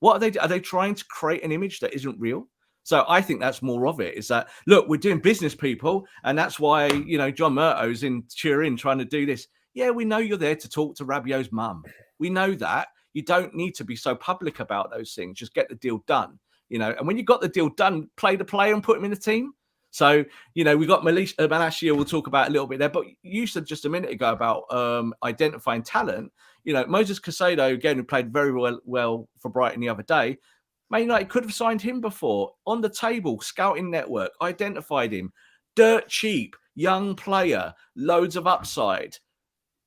Are they trying to create an image that isn't real? So I think that's more of it, is that, look, we're doing business, people. And that's why, John Murto's in Turin trying to do this. Yeah, we know you're there to talk to Rabiot's mum. We know that. You don't need to be so public about those things. Just get the deal done, And when you got the deal done, play the player and put him in the team. So, we got Malacia we'll talk about a little bit there. But you said just a minute ago about identifying talent. Moises Caicedo, again, who played very well for Brighton the other day. Man United could have signed him before. On the table, scouting network, identified him. Dirt cheap, young player, loads of upside.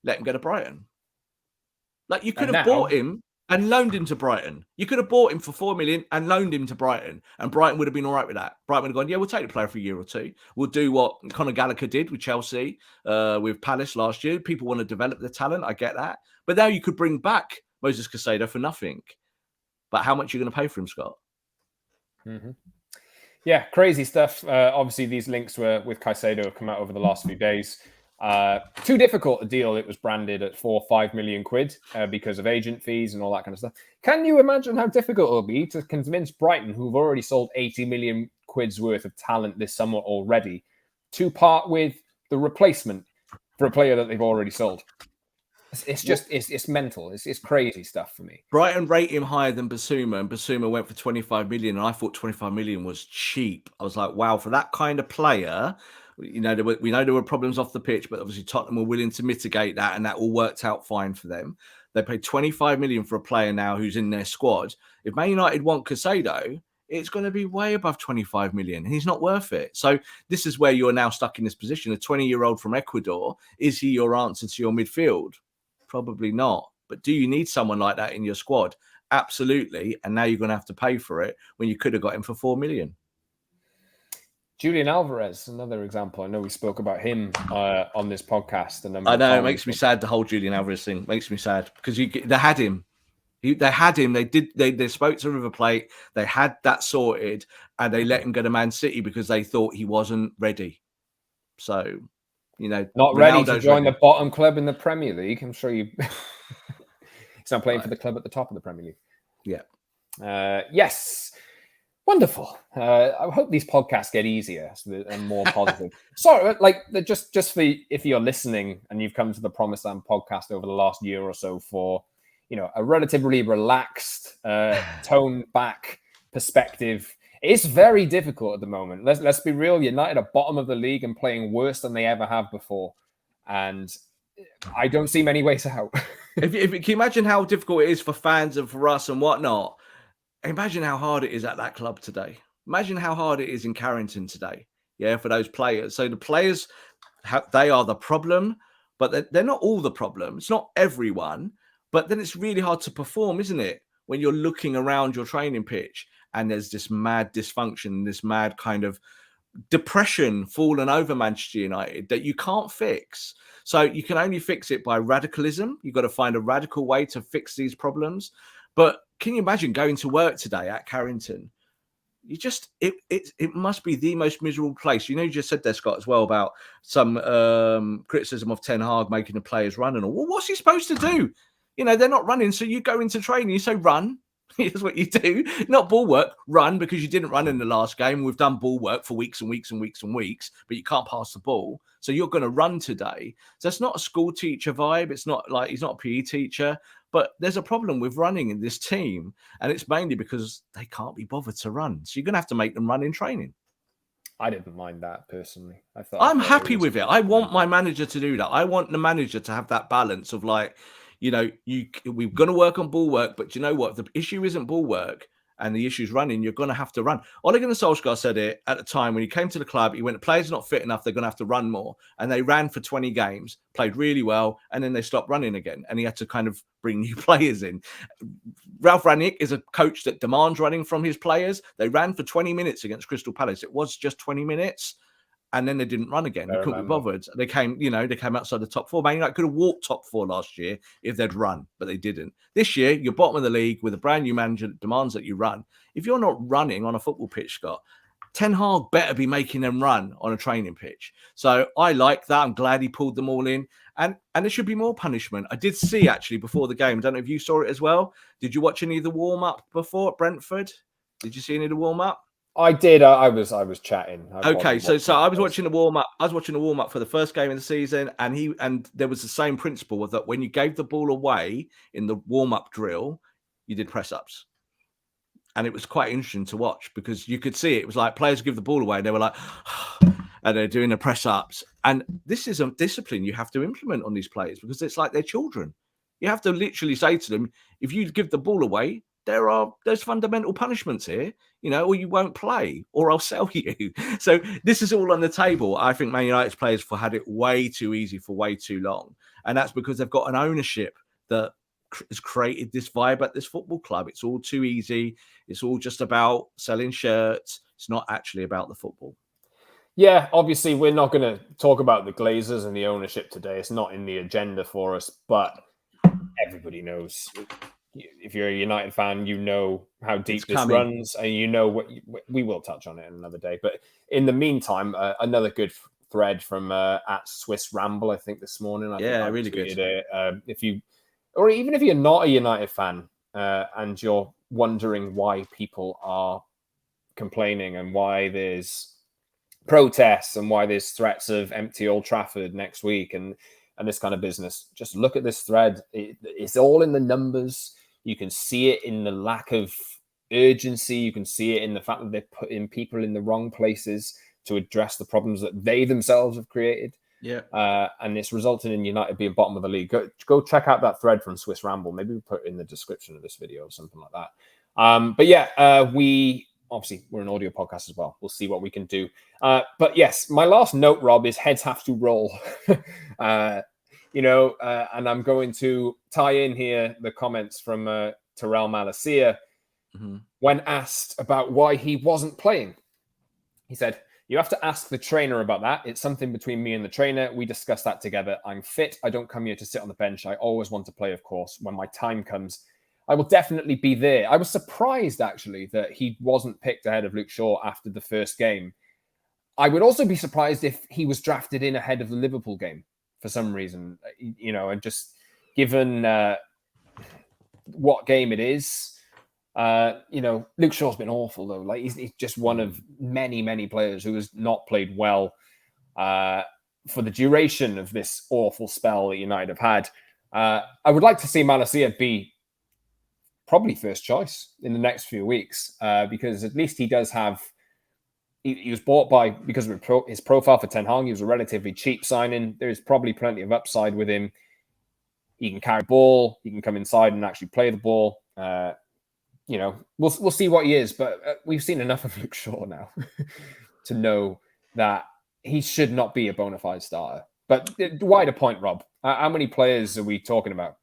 Let him go to Brighton. Like, you could have bought him and loaned him to Brighton. You could have bought him for 4 million and loaned him to Brighton, and Brighton would have been all right with that. Brighton would have gone, yeah, we'll take the player for a year or two. We'll do what Conor Gallagher did with Chelsea, with Palace last year. People want to develop the talent. I get that. But now you could bring back Moises Caicedo for nothing. But how much are you going to pay for him, Scott? Mm-hmm. Yeah, crazy stuff. Obviously, these links with Caicedo have come out over the last few days. Too difficult a deal. It was branded at 4 or 5 million quid because of agent fees and all that kind of stuff. Can you imagine how difficult it'll be to convince Brighton, who've already sold 80 million quid's worth of talent this summer already, to part with the replacement for a player that they've already sold? It's just, it's mental. It's crazy stuff for me. Brighton rate him higher than Basuma, and Basuma went for 25 million, and I thought 25 million was cheap. I was like, wow, for that kind of player, we know there were problems off the pitch, but obviously Tottenham were willing to mitigate that, and that all worked out fine for them. They paid 25 million for a player now who's in their squad. If Man United want Caicedo, it's going to be way above 25 million. He's not worth it. So this is where you're now stuck in this position. A 20-year-old from Ecuador, is he your answer to your midfield? Probably not. But do you need someone like that in your squad? Absolutely. And now you're going to have to pay for it when you could have got him for 4 million. Julian Alvarez, another example. I know we spoke about him on this podcast. I know, it makes me sad, the whole Julian Alvarez thing. Makes me sad because they had him. They had him. They spoke to River Plate. They had that sorted, and they let him go to Man City because they thought he wasn't ready. So, not ready to join the bottom club in the Premier League. I'm sure you. He's not playing for the club at the top of the Premier League. Yeah. Yes. Wonderful. I hope these podcasts get easier and more positive. Sorry, just for if you're listening and you've come to the Promised Land podcast over the last year or so for, a relatively relaxed, toned back perspective. It's very difficult at the moment. Let's be real. United are bottom of the league and playing worse than they ever have before, and I don't see many ways out. If can you imagine how difficult it is for fans and for us and whatnot? Imagine how hard it is at that club today. Imagine how hard it is in Carrington today. Yeah, for those players. So the players, they are the problem, but they're not all the problem. It's not everyone, but then it's really hard to perform, isn't it? When you're looking around your training pitch and there's this mad dysfunction, this mad kind of depression falling over Manchester United that you can't fix. So you can only fix it by radicalism. You've got to find a radical way to fix these problems. But can you imagine going to work today at Carrington? It must be the most miserable place. You just said there, Scott, as well about some criticism of Ten Hag making the players run and all. Well, what's he supposed to do? They're not running. So you go into training, you say run. Here's what you do. Not ball work, run, because you didn't run in the last game. We've done ball work for weeks and weeks and weeks and weeks, but you can't pass the ball. So you're going to run today. So it's not a school teacher vibe. It's not like he's not a PE teacher. But there's a problem with running in this team, and it's mainly because they can't be bothered to run. So you're going to have to make them run in training. I didn't mind that personally. I'm happy with it. I want my manager to do that. I want the manager to have that balance of we're going to work on ball work, but you know what? If the issue isn't ball work and the issue is running, you're going to have to run. Ole Gunnar Solskjaer said it at the time when he came to the club. He went, the players are not fit enough. They're going to have to run more. And they ran for 20 games, played really well, and then they stopped running again. And he had to kind of bring new players in. Ralph Rangnick is a coach that demands running from his players. They ran for 20 minutes against Crystal Palace. It was just 20 minutes. And then they didn't run again. They couldn't be bothered. They came outside the top four. Man United could have walked top four last year if they'd run, but they didn't. This year, you're bottom of the league with a brand new manager that demands that you run. If you're not running on a football pitch, Scott, Ten Hag better be making them run on a training pitch. So I like that. I'm glad he pulled them all in. And there should be more punishment. I did see, actually, before the game. I don't know if you saw it as well. Did you watch any of the warm-up before at Brentford? Did you see any of the warm-up? I did. I was chatting. Okay, so I was watching the warm up. I was watching the warm up for the first game of the season, and there was the same principle of that when you gave the ball away in the warm up drill, you did press ups, and it was quite interesting to watch because you could see it was like players give the ball away, and they were like, and they're doing the press ups, and this is a discipline you have to implement on these players because it's like they're children. You have to literally say to them, if you give the ball away, there's fundamental punishments here, or you won't play, or I'll sell you. So this is all on the table. I think Man United's players have had it way too easy for way too long, and that's because they've got an ownership that has created this vibe at this football club. It's all too easy. It's all just about selling shirts. It's not actually about the football. Yeah, obviously we're not going to talk about the Glazers and the ownership today. It's not in the agenda for us, but everybody knows. If you're a United fan, you know how deep this runs, and you know what we will touch on it another day. But in the meantime, another good thread from at Swiss Ramble, I think this morning. Really good. Even if you're not a United fan and you're wondering why people are complaining and why there's protests and why there's threats of empty Old Trafford next week and this kind of business, just look at this thread. It's all in the numbers. You can see it in the lack of urgency. You can see it in the fact that they're putting people in the wrong places to address the problems that they themselves have created. Yeah. And it's resulting in United being bottom of the league. Go check out that thread from Swiss Ramble. Maybe we'll put it in the description of this video or something like that. But yeah, we're an audio podcast as well. We'll see what we can do. But yes, my last note, Rob, is heads have to roll. And I'm going to tie in here the comments from Terrell Malacia when asked about why he wasn't playing. He said, You have to ask the trainer about that. It's something between me and the trainer. We discuss that together. I'm fit. I don't come here to sit on the bench. I always want to play, of course. When my time comes, I will definitely be there. I was surprised, actually, that he wasn't picked ahead of Luke Shaw after the first game. I would also be surprised if he was drafted in ahead of the Liverpool game for some reason, and just given what game it is. Luke Shaw's been awful, though. Like he's just one of many, many players who has not played well for the duration of this awful spell that United have had. I would like to see Malacia be probably first choice in the next few weeks because at least he does have. He was bought because of his profile for Ten Hag. He was a relatively cheap signing. There's probably plenty of upside with him. He can carry the ball. He can come inside and actually play the ball. We'll see what he is, but we've seen enough of Luke Shaw now to know that he should not be a bona fide starter. But the wider point, Rob, how many players are we talking about?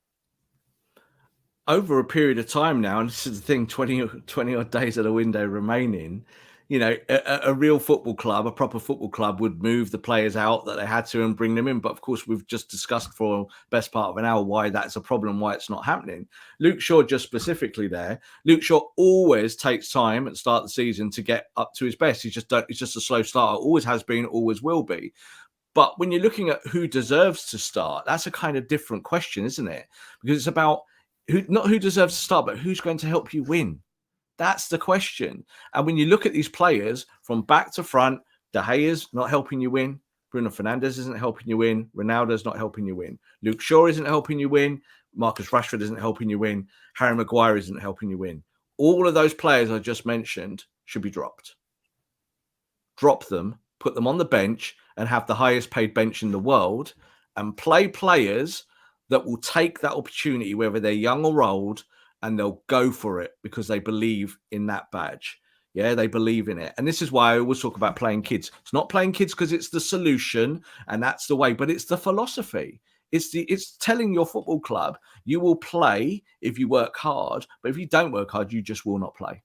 Over a period of time now, and this is the thing, 20 odd days of the window remaining, a real football club, a proper football club would move the players out that they had to and bring them in. But of course, we've just discussed for the best part of an hour why that's a problem, why it's not happening. Luke Shaw, just specifically there, Luke Shaw always takes time at the start of the season to get up to his best. He's just a slow starter, always has been, always will be. But when you're looking at who deserves to start, that's a kind of different question, isn't it? Because it's about not who deserves to start, but who's going to help you win. That's the question. And when you look at these players from back to front, De Gea's not helping you win. Bruno Fernandes isn't helping you win. Ronaldo's not helping you win. Luke Shaw isn't helping you win. Marcus Rashford isn't helping you win. Harry Maguire isn't helping you win. All of those players I just mentioned should be dropped. Drop them, put them on the bench and have the highest paid bench in the world and play players that will take that opportunity, whether they're young or old, and they'll go for it because they believe in that badge. Yeah, they believe in it. And this is why I always talk about playing kids. It's not playing kids because it's the solution and that's the way, but it's the philosophy. It's telling your football club, you will play if you work hard, but if you don't work hard, you just will not play.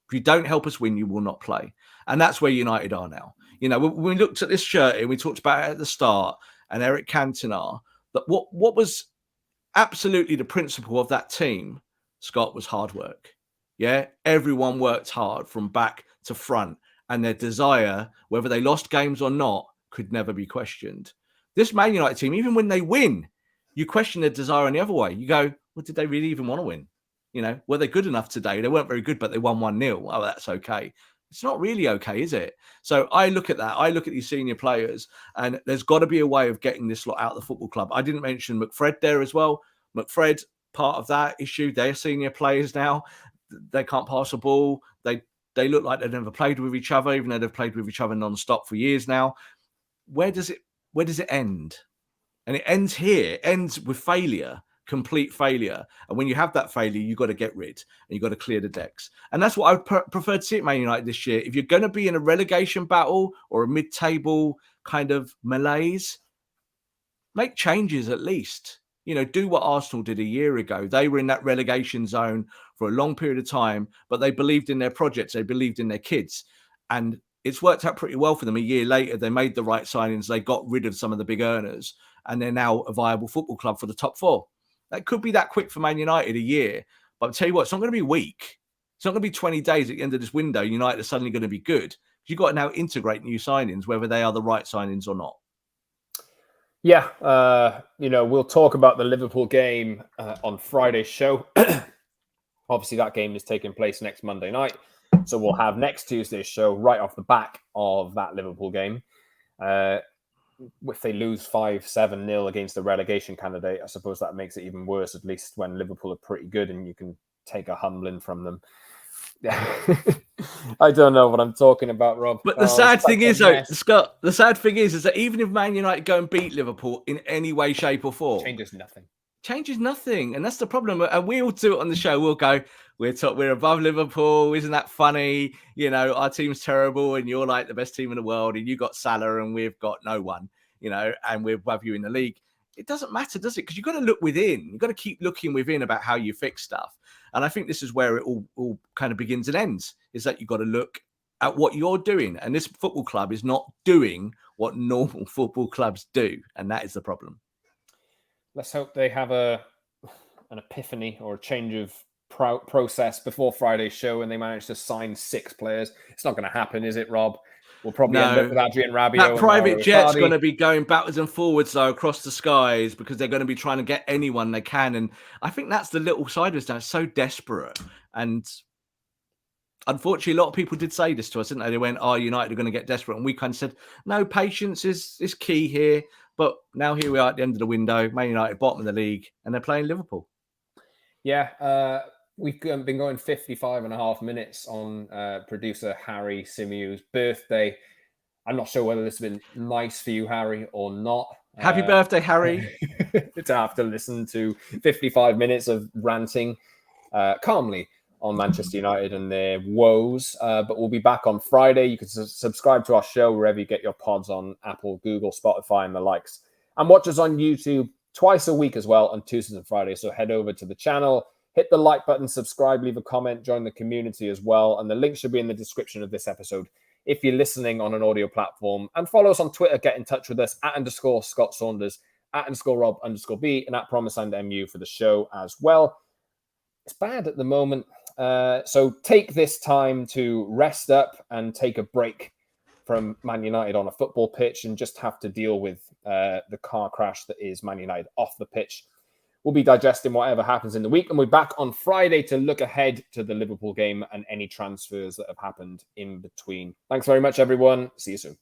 If you don't help us win, you will not play. And that's where United are now. When we looked at this shirt and we talked about it at the start and Eric Cantona, that what was absolutely the principle of that team, Scott, was hard work. Yeah, everyone worked hard from back to front, and their desire, whether they lost games or not, could never be questioned. This Man United team, even when they win, you question their desire in the other way. You go, well, did they really even want to win? Were they good enough today? They weren't very good, but they won 1-0. Oh, that's okay. It's not really okay, is it? So I look at that. I look at these senior players, and there's got to be a way of getting this lot out of the football club. I didn't mention McFred there as well. McFred, part of that issue, they're senior players now. They can't pass a ball. They look like they've never played with each other, even though they've played with each other non-stop for years now. Where does it end? And it ends here. It ends with failure, complete failure. And when you have that failure, you've got to get rid and you've got to clear the decks. And that's what I would prefer to see at Man United this year. If you're going to be in a relegation battle or a mid-table kind of malaise, make changes at least. Do what Arsenal did a year ago. They were in that relegation zone for a long period of time, but they believed in their projects. They believed in their kids. And it's worked out pretty well for them. A year later, they made the right signings. They got rid of some of the big earners, and they're now a viable football club for the top four. That could be that quick for Man United, a year. But I'll tell you what, it's not going to be weak. It's not going to be 20 days at the end of this window. United are suddenly going to be good. You've got to now integrate new signings, whether they are the right signings or not. Yeah, we'll talk about the Liverpool game on Friday's show. Obviously, that game is taking place next Monday night. So we'll have next Tuesday's show right off the back of that Liverpool game. If they lose 5-7-0 against the relegation candidate, I suppose that makes it even worse, at least when Liverpool are pretty good and you can take a humbling from them. I don't know what I'm talking about, Rob. But the sad thing is, though, Scott, the sad thing is that even if Man United go and beat Liverpool in any way, shape or form, changes nothing. And that's the problem. And we all do it on the show. We'll go, we're above Liverpool. Isn't that funny? Our team's terrible and you're like the best team in the world and you got Salah and we've got no one, and we're above you in the league. It doesn't matter, does it? Because you've got to look within. You've got to keep looking within about how you fix stuff. And I think this is where it all kind of begins and ends, is that you've got to look at what you're doing. And this football club is not doing what normal football clubs do. And that is the problem. Let's hope they have an epiphany or a change of process before Friday's show and they manage to sign 6 players. It's not going to happen, is it, Rob? We'll probably end up with Adrian Rabiot. That private jet's going to be going backwards and forwards, though, across the skies because they're going to be trying to get anyone they can. And I think that's the little side of us now. It's so desperate. And unfortunately, a lot of people did say this to us, didn't they? They went, oh, United are going to get desperate. And we kind of said, no, patience is key here. But now here we are at the end of the window. Man United, bottom of the league, and they're playing Liverpool. Yeah, we've been going 55 and a half minutes on producer Harry Simiu's birthday. I'm not sure whether this has been nice for you, Harry, or not. Happy birthday, Harry. To have to listen to 55 minutes of ranting calmly on Manchester United and their woes. But we'll be back on Friday. You can subscribe to our show wherever you get your pods on Apple, Google, Spotify, and the likes. And watch us on YouTube twice a week as well on Tuesdays and Fridays. So head over to the channel, hit the like button, subscribe, leave a comment, join the community as well. And the link should be in the description of this episode if you're listening on an audio platform. And follow us on Twitter, get in touch with us @_Scott Saunders, @_Rob_B, and @PromiseAndMU for the show as well. It's bad at the moment. So take this time to rest up and take a break from Man United on a football pitch and just have to deal with the car crash that is Man United off the pitch. We'll be digesting whatever happens in the week, and we're back on Friday to look ahead to the Liverpool game and any transfers that have happened in between. Thanks very much, everyone. See you soon.